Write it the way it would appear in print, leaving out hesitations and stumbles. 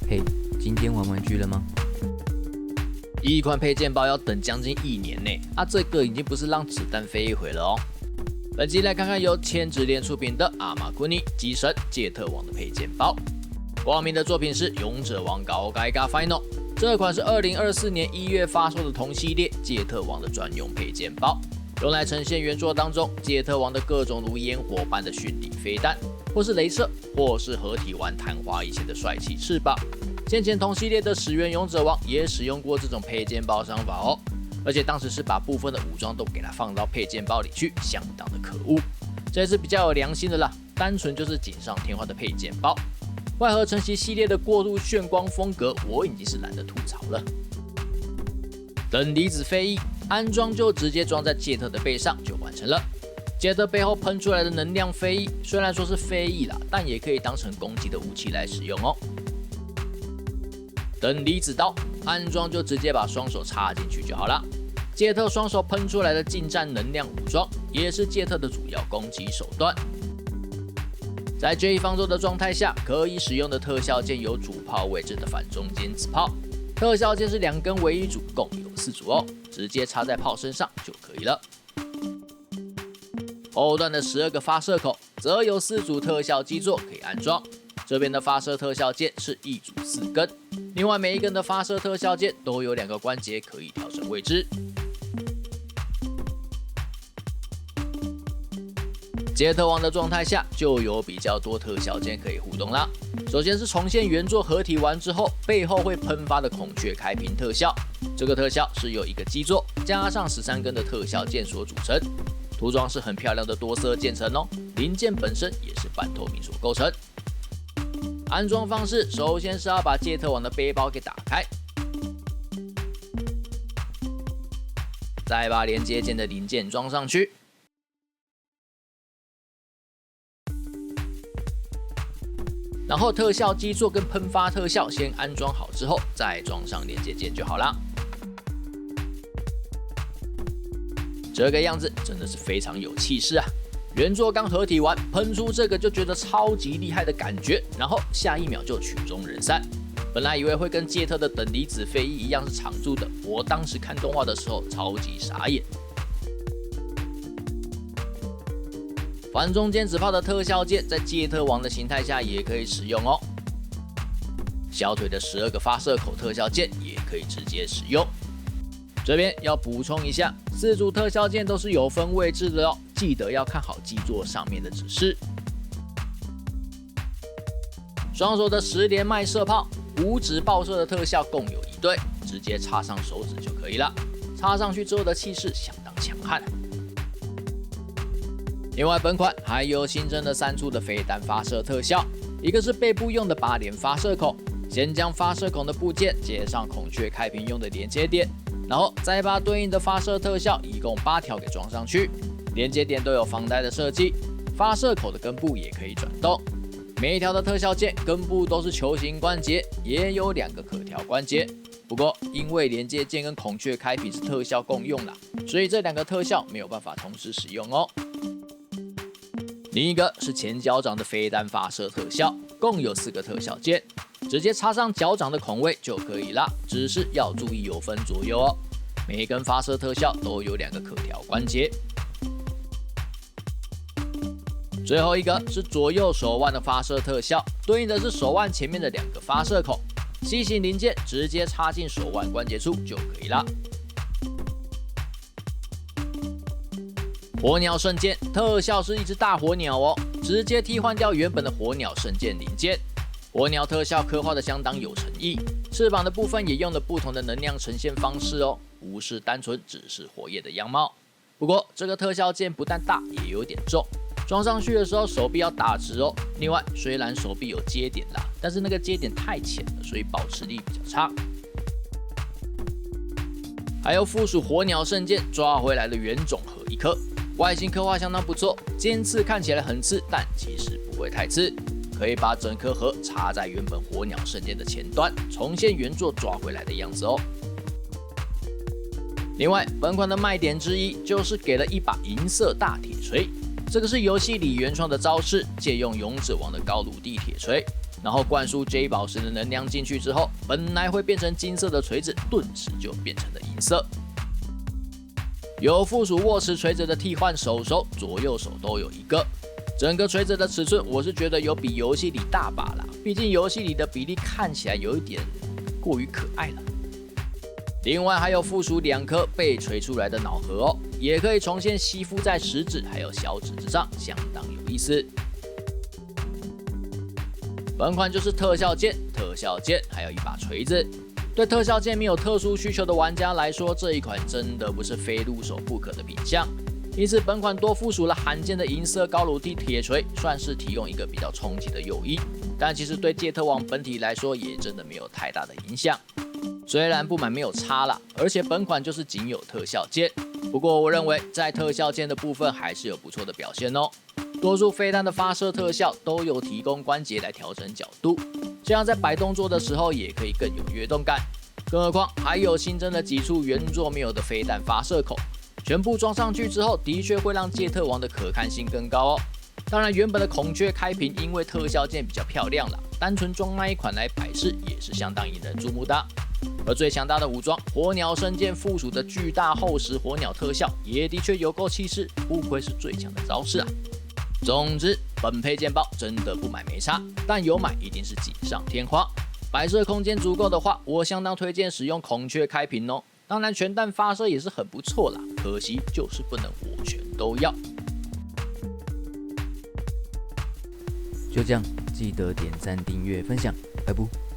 嘿，今天玩玩具了吗？一款配件包要等将近1年呢，这个已经不是让子弹飞一回了哦。本期来看看由千纸链出品的阿玛库尼机神戒特王的配件包。光明的作品是勇者王高盖嘎 Final， 这款是2024年1月发售的同系列戒特王的专用配件包，用来呈现原作当中戒特王的各种如烟火般的绚丽飞弹，或是雷射，或是合体完昙花一现的帅气翅膀。先前同系列的始源勇者王也使用过这种配件包商法哦，而且当时是把部分的武装都给它放到配件包里去，相当的可恶。这是比较有良心的啦，单纯就是锦上添花的配件包。外合成其系列的过度炫光风格，我已经是懒得吐槽了。等离子飞翼安装就直接装在戒特的背上就完成了。戒特背后喷出来的能量飞翼，虽然说是飞翼啦，但也可以当成攻击的武器来使用哦。等离子刀安装就直接把双手插进去就好了。戒特双手喷出来的近战能量武装，也是戒特的主要攻击手段。在这一方座的状态下，可以使用的特效键有主炮位置的反中间子炮，特效键是2根为一组，共有4组哦，直接插在炮身上就可以了。后段的12个发射口，则有4组特效基座可以安装。这边的发射特效键是一组4根，另外每一根的发射特效键都有2个关节可以调整位置。戒特王的状态下就有比较多特效键可以互动啦。首先是重现原作合体完之后背后会喷发的孔雀开屏特效，这个特效是由1个基座加上13根的特效键所组成，涂装是很漂亮的多色渐层哦，零件本身也是半透明所构成。安装方式首先是要把戒特王的背包给打开，再把连接件的零件装上去。然后特效基座跟喷发特效先安装好之后，再装上连接件就好啦。这个样子真的是非常有气势啊！原作刚合体完，喷出这个就觉得超级厉害的感觉，然后下一秒就曲终人散。本来以为会跟戒特的等离子飞翼一样是常驻的，我当时看动画的时候超级傻眼。反中间子炮的特效键在戒特王的形态下也可以使用哦。小腿的12个发射口特效键也可以直接使用。这边要补充一下，4组特效键都是有分位置的哦，记得要看好基座上面的指示。双手的10连麦射炮，5指爆射的特效共有1对，直接插上手指就可以了。插上去之后的气势相当强悍。另外，本款还有新增的3处的飞弹发射特效，一个是背部用的8连发射口，先将发射孔的部件接上孔雀开屏用的连接点，然后再把对应的发射特效一共8条给装上去。连接点都有防呆的设计，发射口的根部也可以转动。每一条的特效键根部都是球形关节，也有2个可调关节。不过因为连接键跟孔雀开屏是特效共用啦，所以这2个特效没有办法同时使用哦。另一个是前脚掌的飞弹发射特效，共有4个特效键，直接插上脚掌的孔位就可以啦，只是要注意有分左右哦。每一根发射特效都有2个可调关节。最后一个是左右手腕的发射特效，对应的是手腕前面的2个发射口，C 型零件直接插进手腕关节处就可以啦。火鸟圣剑特效是一只大火鸟哦，直接替换掉原本的火鸟圣剑零件。火鸟特效刻画的相当有诚意，翅膀的部分也用了不同的能量呈现方式哦，不是单纯只是火焰的样貌。不过这个特效键不但大，也有点重，装上去的时候手臂要打直哦。另外，虽然手臂有接点啦，但是那个接点太浅了，所以保持力比较差。还有附属火鸟圣剑抓回来的原种核1颗。外形刻画相当不错，尖刺看起来很刺，但其实不会太刺，可以把整颗核插在原本火鸟圣剑的前端，重现原作抓回来的样子哦。另外，本款的卖点之一就是给了一把银色大铁锤，这个是游戏里原创的招式，借用勇者王的高鲁地铁锤，然后灌输 J 宝石的能量进去之后，本来会变成金色的锤子，顿时就变成了银色。有附属握持锤子的替换手手，左右手都有一个。整个锤子的尺寸，我是觉得有比游戏里大把啦，毕竟游戏里的比例看起来有一点过于可爱了。另外还有附属2颗被锤出来的脑核哦，也可以重现吸附在食指还有小指之上，相当有意思。本款就是特效剑，还有一把锤子。对特效剑没有特殊需求的玩家来说，这一款真的不是非入手不可的品项。因此，本款多附属了罕见的银色高鲁蒂铁锤，算是提供一个比较冲击的诱因。但其实对戒特王本体来说，也真的没有太大的影响。虽然不满没有差啦，而且本款就是仅有特效剑。不过我认为在特效剑的部分还是有不错的表现哦。多数飞弹的发射特效都有提供关节来调整角度，这样在摆动作的时候也可以更有跃动感。更何况还有新增了几处原作没有的飞弹发射口，全部装上去之后，的确会让戒特王的可看性更高哦。当然，原本的孔雀开屏因为特效剑比较漂亮啦，单纯装那一款来摆饰也是相当引人注目的。而最强大的武装火鸟圣剑附属的巨大厚实火鸟特效，也的确有够气势，不愧是最强的招式啊！总之，本配件包真的不买没差，但有买一定是锦上添花。摆设空间足够的话，我相当推荐使用孔雀开屏哦。当然，全弹发射也是很不错啦，可惜就是不能我全都要。就这样，记得点赞、订阅、分享，拜拜。